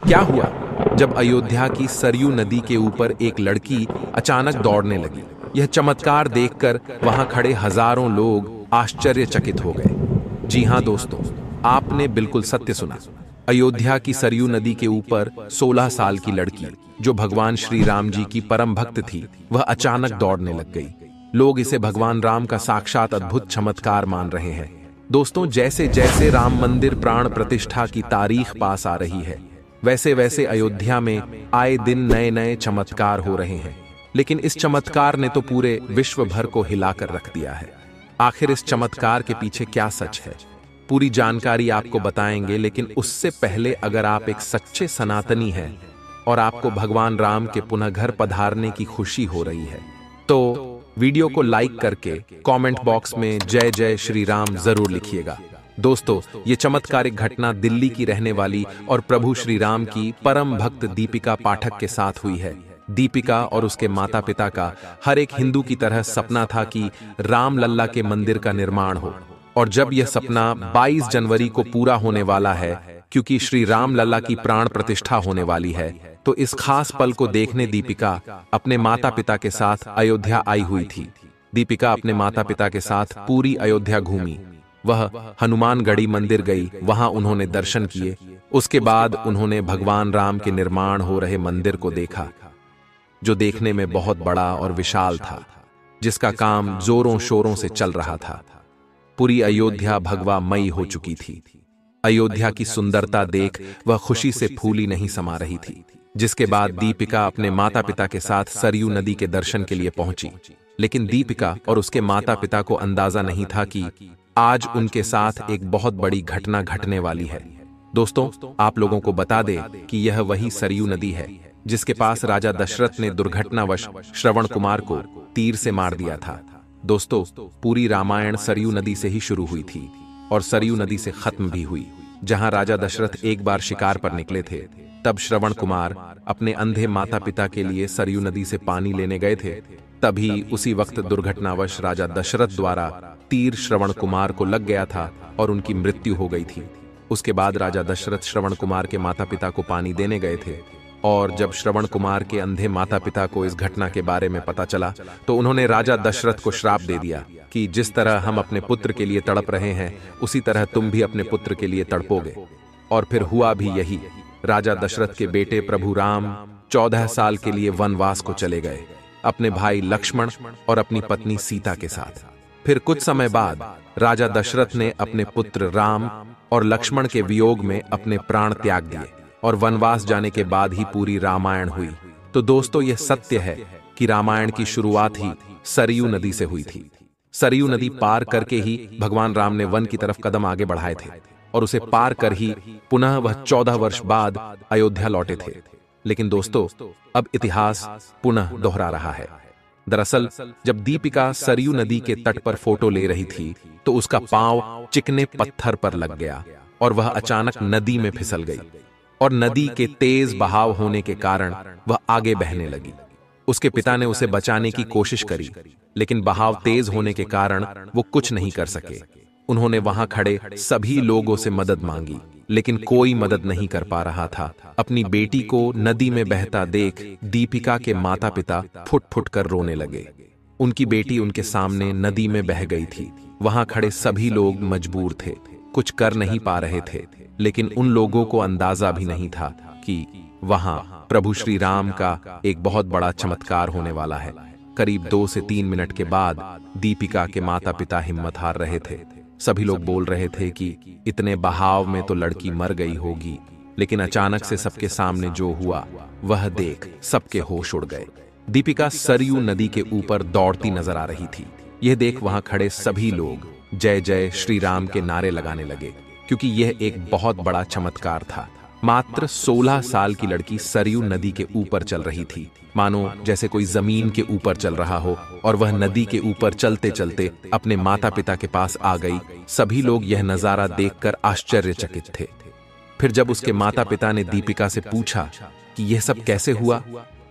क्या हुआ जब अयोध्या की सरयू नदी के ऊपर एक लड़की अचानक दौड़ने लगी। यह चमत्कार देखकर वहां खड़े हजारों लोग आश्चर्यचकित हो गए। जी हां दोस्तों, आपने बिल्कुल सत्य सुना। अयोध्या की सरयू नदी के ऊपर 16 साल की लड़की, जो भगवान श्री राम जी की परम भक्त थी, वह अचानक दौड़ने लग गई। लोग इसे भगवान राम का साक्षात अद्भुत चमत्कार मान रहे हैं। दोस्तों, जैसे जैसे राम मंदिर प्राण प्रतिष्ठा की तारीख पास आ रही है, वैसे वैसे अयोध्या में आए दिन नए नए चमत्कार हो रहे हैं। लेकिन इस चमत्कार ने तो पूरे विश्व भर को हिलाकर रख दिया है। आखिर इस चमत्कार के पीछे क्या सच है, पूरी जानकारी आपको बताएंगे। लेकिन उससे पहले, अगर आप एक सच्चे सनातनी हैं और आपको भगवान राम के पुनः घर पधारने की खुशी हो रही है, तो वीडियो को लाइक करके कमेंट बॉक्स में जय जय श्री राम जरूर लिखिएगा। दोस्तों, ये चमत्कारिक घटना दिल्ली की रहने वाली और प्रभु श्री राम की परम भक्त दीपिका पाठक के साथ हुई है। दीपिका और उसके माता पिता का हर एक हिंदू की तरह सपना था कि राम लल्ला के मंदिर का निर्माण हो। और जब यह सपना 22 जनवरी को पूरा होने वाला है, क्योंकि श्री राम लल्ला की प्राण प्रतिष्ठा होने वाली है, तो इस खास पल को देखने दीपिका अपने माता पिता के साथ अयोध्या आई हुई थी। दीपिका अपने माता पिता के साथ पूरी अयोध्या घूमी। वह हनुमानगढ़ी मंदिर गई, वहां उन्होंने दर्शन किए। उसके बाद उन्होंने भगवान राम के निर्माण हो रहे मंदिर को देखा, जो देखने में बहुत बड़ा और विशाल था, जिसका काम जोरों शोरों से चल रहा था। पूरी अयोध्या भगवा मई हो चुकी थी। अयोध्या की सुंदरता देख वह खुशी से फूली नहीं समा रही थी। जिसके बाद दीपिका अपने माता पिता के साथ सरयू नदी के दर्शन के लिए पहुंची। लेकिन दीपिका और उसके माता पिता को अंदाजा नहीं था कि आज उनके साथ एक बहुत बड़ी घटना घटने वाली है। दोस्तों, आप लोगों को बता दें कि यह वही सरयू नदी है जिसके पास राजा दशरथ ने दुर्घटनावश श्रवण कुमार को तीर से मार दिया था। दोस्तों, पूरी रामायण सरयू नदी से ही शुरू हुई थी और सरयू नदी से खत्म भी हुई। जहां राजा दशरथ एक बार शिकार पर निकले थे, तब श्रवण कुमार अपने अंधे माता पिता के लिए सरयू नदी से पानी लेने गए थे। तभी उसी वक्त दुर्घटनावश राजा दशरथ द्वारा तीर श्रवण कुमार को लग गया था और उनकी मृत्यु हो गई थी। उसके बाद राजा दशरथ श्रवण कुमार के माता पिता को पानी देने गए थे, और जब श्रवण कुमार के अंधे माता पिता को इस घटना के बारे में पता चला, तो उन्होंने राजा दशरथ को श्राप दे दिया कि जिस तरह हम अपने पुत्र के लिए तड़प रहे हैं, उसी तरह तुम भी अपने पुत्र के लिए तड़पोगे। और फिर हुआ भी यही। राजा दशरथ के बेटे प्रभु राम 14 साल के लिए वनवास को चले गए, अपने भाई लक्ष्मण और अपनी पत्नी सीता के साथ। फिर कुछ समय बाद राजा दशरथ ने अपने पुत्र राम और लक्ष्मण के वियोग में अपने प्राण त्याग दिए, और वनवास जाने के बाद ही पूरी रामायण हुई। तो दोस्तों, यह सत्य है कि रामायण की शुरुआत ही सरयू नदी से हुई थी। सरयू नदी पार करके ही भगवान राम ने वन की तरफ कदम आगे बढ़ाए थे, और उसे पार कर ही पुनः वह 14 वर्ष बाद अयोध्या लौटे थे। लेकिन दोस्तों, अब इतिहास पुनः दोहरा रहा है। दरअसल जब दीपिका सरयू नदी के तट पर फोटो ले रही थी, तो उसका पांव चिकने पत्थर पर लग गया और वह अचानक नदी में फिसल गई। और नदी के तेज बहाव होने के कारण वह आगे बहने लगी। उसके पिता ने उसे बचाने की कोशिश करी, लेकिन बहाव तेज होने के कारण वो कुछ नहीं कर सके। उन्होंने वहां खड़े सभी लोगों से मदद मांगी, लेकिन कोई मदद नहीं कर पा रहा था। अपनी बेटी को नदी में बहता देख दीपिका के माता पिता फुट फुट कर रोने लगे। उनकी बेटी उनके सामने नदी में बह गई थी। वहां खड़े सभी लोग मजबूर थे, कुछ कर नहीं पा रहे थे। लेकिन उन लोगों को अंदाजा भी नहीं था कि वहां प्रभु श्री राम का एक बहुत बड़ा चमत्कार होने वाला है। करीब 2 से 3 मिनट के बाद दीपिका के माता पिता हिम्मत हार रहे थे। सभी लोग बोल रहे थे कि इतने बहाव में तो लड़की मर गई होगी। लेकिन अचानक से सबके सामने जो हुआ, वह देख सबके होश उड़ गए। दीपिका सरयू नदी के ऊपर दौड़ती नजर आ रही थी। यह देख वहां खड़े सभी लोग जय जय श्री राम के नारे लगाने लगे, क्योंकि यह एक बहुत बड़ा चमत्कार था। मात्र 16 साल की लड़की सरयू नदी के ऊपर चल रही थी, मानो जैसे कोई जमीन के ऊपर चल रहा हो, और वह नदी के ऊपर चलते चलते अपने माता पिता के पास आ गई। सभी लोग यह नजारा देखकर आश्चर्यचकित थे। फिर जब उसके माता पिता ने दीपिका से पूछा कि यह सब कैसे हुआ,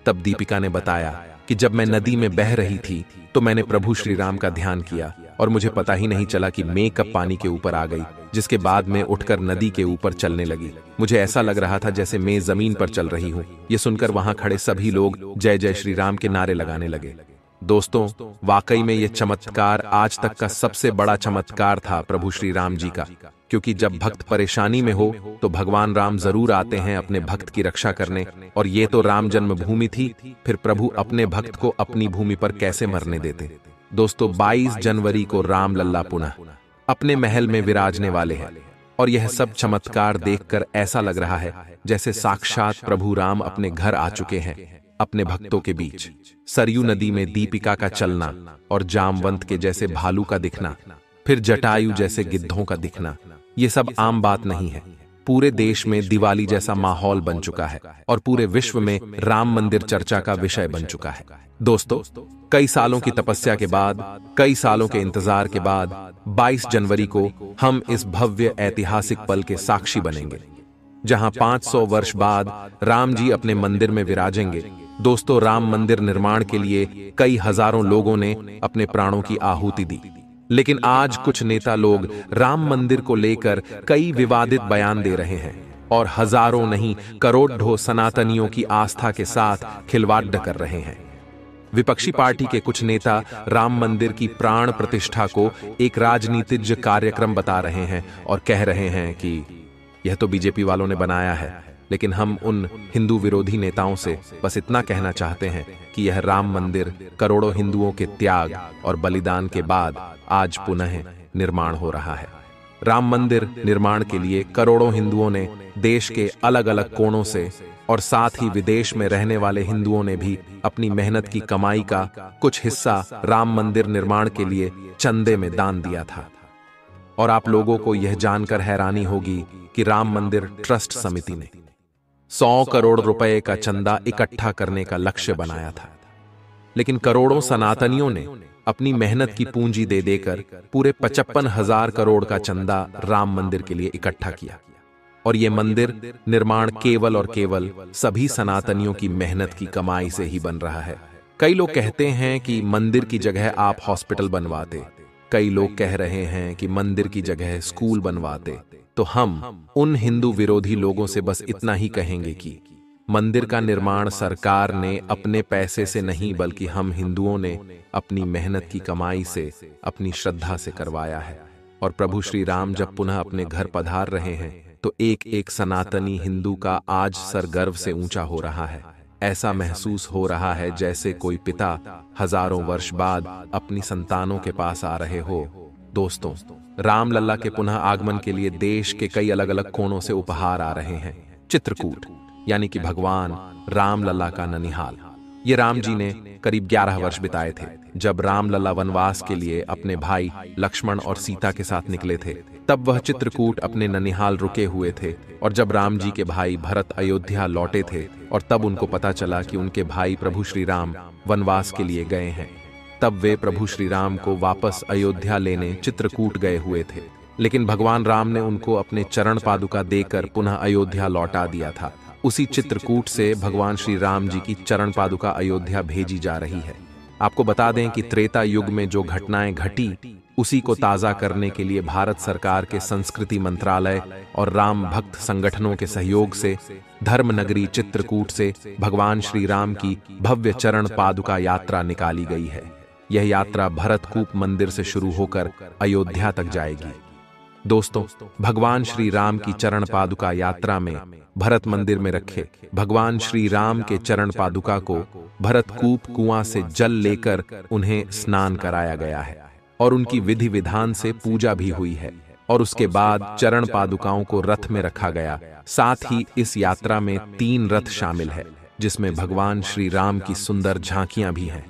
तब दीपिका ने बताया कि जब मैं नदी में बह रही थी, तो मैंने प्रभु श्री राम का ध्यान किया और मुझे पता ही नहीं चला कि मैं कब पानी के ऊपर आ गई, जिसके बाद मैं उठकर नदी के ऊपर चलने लगी। मुझे ऐसा लग रहा था जैसे मैं जमीन पर चल रही हूँ। ये सुनकर वहां खड़े सभी लोग जय जय श्री राम के नारे लगाने लगे। दोस्तों, वाकई में यह चमत्कार आज तक का सबसे बड़ा चमत्कार था प्रभु श्री राम जी का, क्योंकि जब भक्त परेशानी में हो तो भगवान राम जरूर आते हैं अपने भक्त की रक्षा करने। और ये तो राम जन्मभूमि थी, फिर प्रभु अपने भक्त को अपनी भूमि पर कैसे मरने देते। दोस्तों, 22 जनवरी को राम लल्ला पुनः अपने महल में विराजने वाले हैं, और यह सब चमत्कार देखकर ऐसा लग रहा है जैसे साक्षात प्रभु राम अपने घर आ चुके हैं, अपने भक्तों के बीच। सरयू नदी में दीपिका का चलना और जामवंत के जैसे भालू का दिखना, फिर जटायु जैसे गिद्धों का दिखना, ये सब आम बात नहीं है। पूरे देश में दिवाली जैसा माहौल बन चुका है और पूरे विश्व में राम मंदिर चर्चा का विषय बन चुका है। दोस्तों, कई सालों की तपस्या के बाद, कई सालों के इंतजार के बाद 22 जनवरी को हम इस भव्य ऐतिहासिक पल के साक्षी बनेंगे, जहां 500 वर्ष बाद राम जी अपने मंदिर में विराजेंगे। दोस्तों, राम मंदिर निर्माण के लिए कई हजारों लोगों ने अपने प्राणों की आहुति दी, लेकिन आज कुछ नेता लोग राम मंदिर को लेकर कई विवादित बयान दे रहे हैं और हजारों नहीं करोड़ों सनातनियों की आस्था के साथ खिलवाड़ कर रहे हैं। विपक्षी पार्टी के कुछ नेता राम मंदिर की प्राण प्रतिष्ठा को एक राजनीतिक कार्यक्रम बता रहे हैं और कह रहे हैं कि यह तो बीजेपी वालों ने बनाया है। लेकिन हम उन हिंदू विरोधी नेताओं से बस इतना कहना चाहते हैं कि यह राम मंदिर करोड़ों हिंदुओं के त्याग और बलिदान के बाद आज पुनः निर्माण हो रहा है। राम मंदिर निर्माण के लिए करोड़ों हिंदुओं ने देश के अलग अलग कोनों से और साथ ही विदेश में रहने वाले हिंदुओं ने भी अपनी मेहनत की कमाई का कुछ हिस्सा राम मंदिर निर्माण के लिए चंदे में दान दिया था। और आप लोगों को यह जानकर हैरानी होगी कि राम मंदिर ट्रस्ट समिति ने 100 करोड़ रुपए का चंदा इकट्ठा करने का लक्ष्य बनाया था, लेकिन करोड़ों सनातनियों ने अपनी मेहनत की पूंजी दे देकर पूरे 55,000 करोड़ का चंदा राम मंदिर के लिए इकट्ठा किया। और यह मंदिर निर्माण केवल और केवल सभी सनातनियों की मेहनत की कमाई से ही बन रहा है। कई लोग कहते हैं कि मंदिर की जगह आप हॉस्पिटल बनवाते, कई लोग कह रहे हैं कि मंदिर की जगह स्कूल बनवाते। तो हम उन हिंदू विरोधी लोगों से बस इतना ही कहेंगे कि मंदिर का निर्माण सरकार ने अपने पैसे से नहीं, बल्कि हम हिंदुओं ने अपनी मेहनत की कमाई से, अपनी श्रद्धा से करवाया है। और प्रभु श्री राम जब पुनः अपने घर पधार रहे हैं तो एक एक सनातनी हिंदू का आज सर गर्व से ऊंचा हो रहा है। ऐसा महसूस हो रहा है जैसे कोई पिता हजारों वर्ष बाद अपनी संतानों के पास आ रहे हो। दोस्तों, राम लल्ला के पुनः आगमन के लिए देश के कई अलग अलग कोनों से उपहार आ रहे हैं। चित्रकूट यानी कि भगवान राम लल्ला का ननिहाल। ये राम जी ने करीब 11 वर्ष बिताए थे जब राम लल्ला वनवास के लिए अपने भाई लक्ष्मण और सीता के साथ निकले थे। तब वह चित्रकूट अपने ननिहाल रुके हुए थे। और जब राम जी के भाई भरत अयोध्या लौटे थे और तब उनको पता चला कि उनके भाई प्रभु श्री राम वनवास के लिए गए हैं, तब वे प्रभु श्री राम को वापस अयोध्या लेने चित्रकूट गए हुए थे। लेकिन भगवान राम ने उनको अपने चरण पादुका देकर पुनः अयोध्या लौटा दिया था। उसी चित्रकूट से भगवान श्री राम जी की चरण पादुका अयोध्या भेजी जा रही है। आपको बता दें कि त्रेता युग में जो घटनाएं घटी, उसी को ताजा करने के लिए भारत सरकार के संस्कृति मंत्रालय और राम भक्त संगठनों के सहयोग से धर्मनगरी चित्रकूट से भगवान श्री राम की भव्य चरण पादुका यात्रा निकाली गई है। यह यात्रा भरतकूप मंदिर से शुरू होकर अयोध्या तक जाएगी। दोस्तों, भगवान श्री राम की चरण पादुका यात्रा में भरत मंदिर में रखे भगवान श्री राम के चरण पादुका को भरतकूप कुआं से जल लेकर उन्हें स्नान कराया गया है और उनकी विधि विधान से पूजा भी हुई है। और उसके बाद चरण पादुकाओं को रथ में रखा गया। साथ ही इस यात्रा में 3 रथ शामिल है, जिसमें भगवान श्री राम की सुंदर झांकियां भी हैं।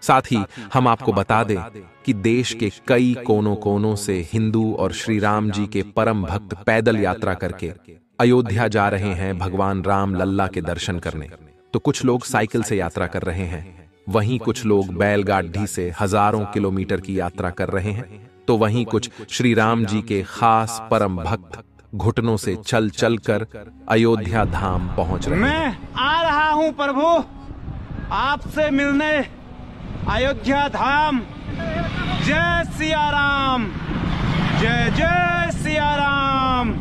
साथ ही हम आपको बता दें कि देश के कई कोनों कोनों से हिंदू और श्री राम जी के परम भक्त पैदल यात्रा करके अयोध्या जा रहे हैं भगवान राम लल्ला के दर्शन करने। तो कुछ लोग साइकिल से यात्रा कर रहे हैं, वहीं कुछ लोग बैलगाड़ी से हजारों किलोमीटर की यात्रा कर रहे हैं, तो वहीं कुछ श्री राम जी के खास परम भक्त घुटनों से चल चल कर अयोध्या धाम पहुंच रहे हैं। मैं आ रहा हूं प्रभु आपसे मिलने अयोध्या धाम। जय सिया राम, जय जय सिया राम।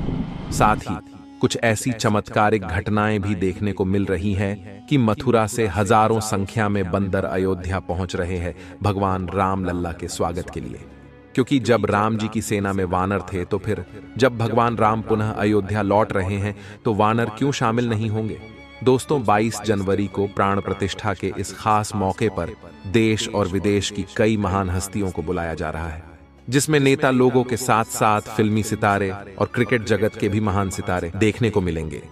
साथ ही कुछ ऐसी चमत्कारिक घटनाएं भी देखने को मिल रही हैं कि मथुरा से हजारों संख्या में बंदर अयोध्या पहुंच रहे हैं भगवान राम लल्ला के स्वागत के लिए। क्योंकि जब राम जी की सेना में वानर थे, तो फिर जब भगवान राम पुनः अयोध्या लौट रहे हैं तो वानर क्यों शामिल नहीं होंगे। दोस्तों, 22 जनवरी को प्राण प्रतिष्ठा के इस खास मौके पर देश और विदेश की कई महान हस्तियों को बुलाया जा रहा है, जिसमें नेता लोगों के साथ साथ फिल्मी सितारे और क्रिकेट जगत के भी महान सितारे देखने को मिलेंगे।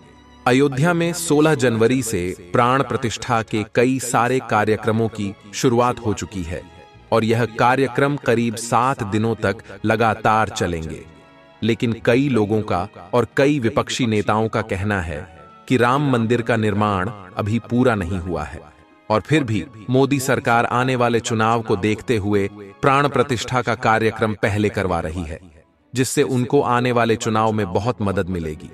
अयोध्या में 16 जनवरी से प्राण प्रतिष्ठा के कई सारे कार्यक्रमों की शुरुआत हो चुकी है और यह कार्यक्रम करीब 7 दिनों तक लगातार चलेंगे। लेकिन कई लोगों का और कई विपक्षी नेताओं का कहना है कि राम मंदिर का निर्माण अभी पूरा नहीं हुआ है और फिर भी मोदी सरकार आने वाले चुनाव को देखते हुए प्राण प्रतिष्ठा का कार्यक्रम पहले करवा रही है, जिससे उनको आने वाले चुनाव में बहुत मदद मिलेगी।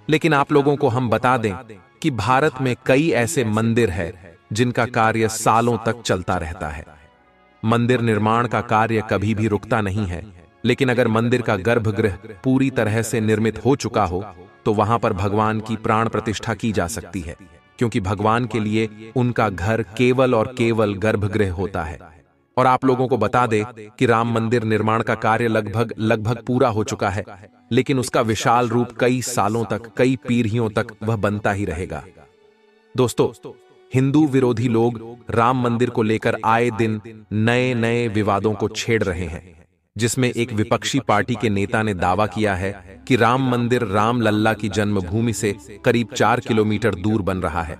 लेकिन आप लोगों को हम बता दें कि भारत में कई ऐसे मंदिर हैं जिनका कार्य सालों तक चलता रहता है। मंदिर निर्माण का कार्य कभी भी रुकता नहीं है, लेकिन अगर मंदिर का गर्भगृह पूरी तरह से निर्मित हो चुका हो तो वहां पर भगवान की प्राण प्रतिष्ठा की जा सकती है, क्योंकि भगवान के लिए उनका घर केवल और केवल गर्भगृह होता है। और आप लोगों को बता दे कि राम मंदिर निर्माण का कार्य लगभग पूरा हो चुका है, लेकिन उसका विशाल रूप कई सालों तक, कई पीढ़ियों तक वह बनता ही रहेगा। दोस्तों, हिंदू विरोधी लोग राम मंदिर को लेकर आए दिन नए नए विवादों को छेड़ रहे हैं, जिसमें एक विपक्षी पार्टी के नेता ने दावा किया है कि राम मंदिर राम लल्ला की जन्मभूमि से करीब 4 किलोमीटर दूर बन रहा है।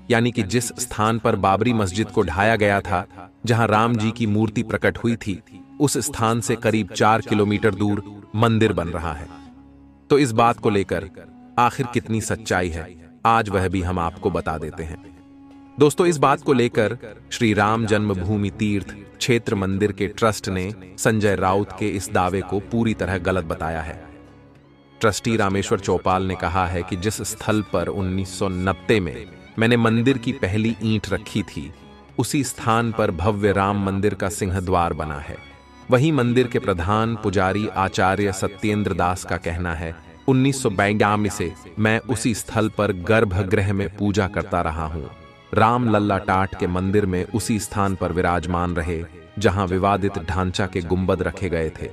यानी कि जिस स्थान पर बाबरी मस्जिद को ढाया गया था, जहां राम जी की मूर्ति प्रकट हुई थी, उस स्थान से करीब 4 किलोमीटर दूर मंदिर बन रहा है। तो इस बात को लेकर आखिर कितनी सच्चाई है, आज वह भी हम आपको बता देते हैं। दोस्तों, इस बात को लेकर श्री राम जन्मभूमि तीर्थ क्षेत्र मंदिर के ट्रस्ट ने संजय राउत के इस दावे को पूरी तरह गलत बताया है। ट्रस्टी रामेश्वर चौपाल ने कहा है कि जिस स्थल पर 1990 में मैंने मंदिर की पहली ईंट रखी थी, उसी स्थान पर भव्य राम मंदिर का सिंहद्वार बना है। वहीं मंदिर के प्रधान पुजारी आचार्य सत्येंद्र दास का कहना है, 1992 से मैं उसी स्थल पर गर्भगृह में पूजा करता रहा हूं। राम लल्ला टाट के मंदिर में उसी स्थान पर विराजमान रहे जहां विवादित ढांचा के गुंबद रखे गए थे।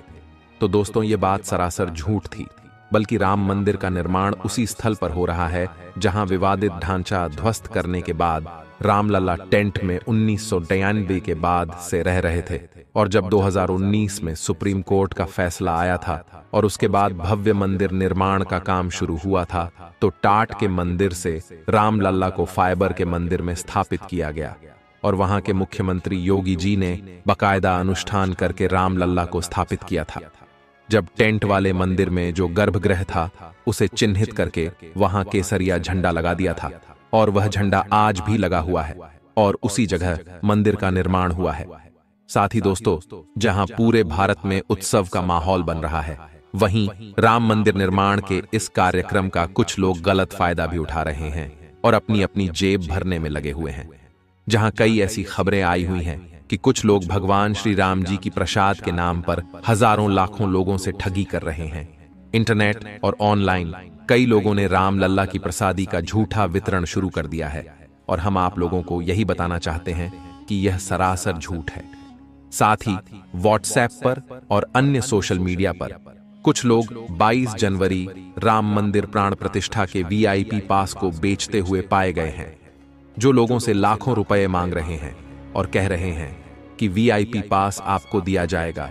तो दोस्तों, ये बात सरासर झूठ थी, बल्कि राम मंदिर का निर्माण उसी स्थल पर हो रहा है जहां विवादित ढांचा ध्वस्त करने के बाद राम लल्ला टेंट में 1992 के बाद से रह रहे थे। और जब 2019 में सुप्रीम कोर्ट का फैसला आया था और उसके बाद भव्य मंदिर निर्माण का काम शुरू हुआ था, तो टाट के मंदिर से राम लल्ला को फाइबर के मंदिर में स्थापित किया गया और वहां के मुख्यमंत्री योगी जी ने बाकायदा अनुष्ठान करके राम लल्ला को स्थापित किया था। जब टेंट वाले मंदिर में जो गर्भगृह था, उसे चिन्हित करके वहां केसरिया झंडा लगा दिया था और वह झंडा आज भी लगा हुआ है और उसी जगह मंदिर का निर्माण हुआ है। साथ ही दोस्तों, जहां पूरे भारत में उत्सव का माहौल बन रहा है, वहीं राम मंदिर निर्माण के इस कार्यक्रम का कुछ लोग गलत फायदा भी उठा रहे हैं और अपनी अपनी जेब भरने में लगे हुए हैं। जहां कई ऐसी खबरें आई हुई हैं कि कुछ लोग भगवान श्री राम जी की प्रसाद के नाम पर हजारों लाखों लोगों से ठगी कर रहे हैं। इंटरनेट और ऑनलाइन कई लोगों ने राम लल्ला की प्रसादी का झूठा वितरण शुरू कर दिया है और हम आप लोगों को यही बताना चाहते हैं कि यह सरासर झूठ है। साथ ही व्हाट्सएप पर और अन्य सोशल मीडिया पर कुछ लोग 22 जनवरी राम मंदिर प्राण प्रतिष्ठा के वीआईपी पास को बेचते हुए पाए गए हैं, जो लोगों से लाखों रुपए मांग रहे हैं और कह रहे हैं कि वीआईपी पास आपको दिया जाएगा,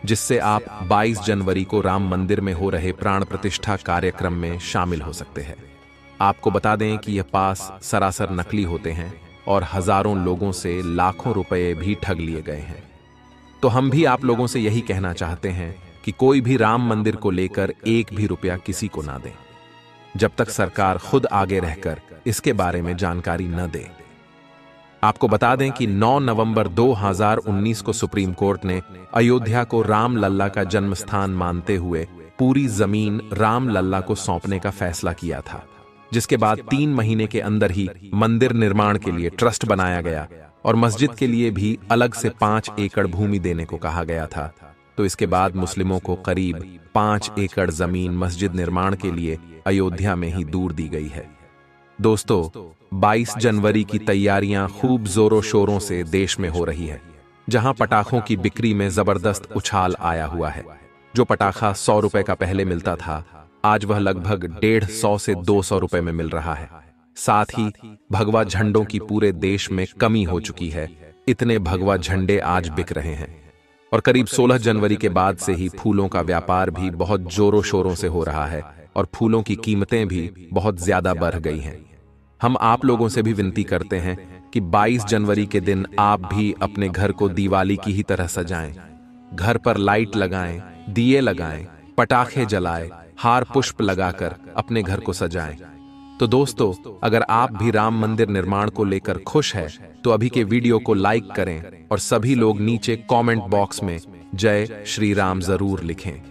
जिससे आप 22 जनवरी को राम मंदिर में हो रहे प्राण प्रतिष्ठा कार्यक्रम में शामिल हो सकते हैं। आपको बता दें कि यह पास सरासर नकली होते हैं और हजारों लोगों से लाखों रुपए भी ठग लिए गए हैं। तो हम भी आप लोगों से यही कहना चाहते हैं कि कोई भी राम मंदिर को लेकर एक भी रुपया किसी को ना दें, जब तक सरकार खुद आगे रहकर इसके बारे में जानकारी न दे। आपको बता दें कि 9 नवंबर 2019 को सुप्रीम कोर्ट ने अयोध्या को राम लल्ला का जन्म स्थान मानते हुए पूरी जमीन राम लल्ला को सौंपने का फैसला किया था, जिसके बाद 3 महीने के अंदर ही मंदिर निर्माण के लिए ट्रस्ट बनाया गया और मस्जिद के लिए भी अलग से 5 एकड़ भूमि देने को कहा गया था। तो इसके बाद मुस्लिमों को करीब 5 एकड़ जमीन मस्जिद निर्माण के लिए अयोध्या में ही दूर दी गई है। दोस्तों, 22 जनवरी की तैयारियां खूब जोरों शोरों से देश में हो रही है, जहां पटाखों की बिक्री में जबरदस्त उछाल आया हुआ है। जो पटाखा 100 रुपए का पहले मिलता था, आज वह लगभग 150 से 200 रुपए में मिल रहा है। साथ ही भगवा झंडों की पूरे देश में कमी हो चुकी है। इतने भगवा झंडे आज बिक रहे हैं। और करीब 16 जनवरी के बाद से ही फूलों का व्यापार भी बहुत जोरों शोरों से हो रहा है और फूलों की कीमतें भी बहुत ज्यादा बढ़ गई हैं। हम आप लोगों से भी विनती करते हैं कि 22 जनवरी के दिन आप भी अपने घर को दिवाली की ही तरह सजाएं। घर पर लाइट लगाएं, दिए लगाएं, पटाखे जलाएं, हार पुष्प लगाकर अपने घर को सजाएं। तो दोस्तों, अगर आप भी राम मंदिर निर्माण को लेकर खुश हैं, तो अभी के वीडियो को लाइक करें और सभी लोग नीचे कमेंट बॉक्स में जय श्री राम जरूर लिखें।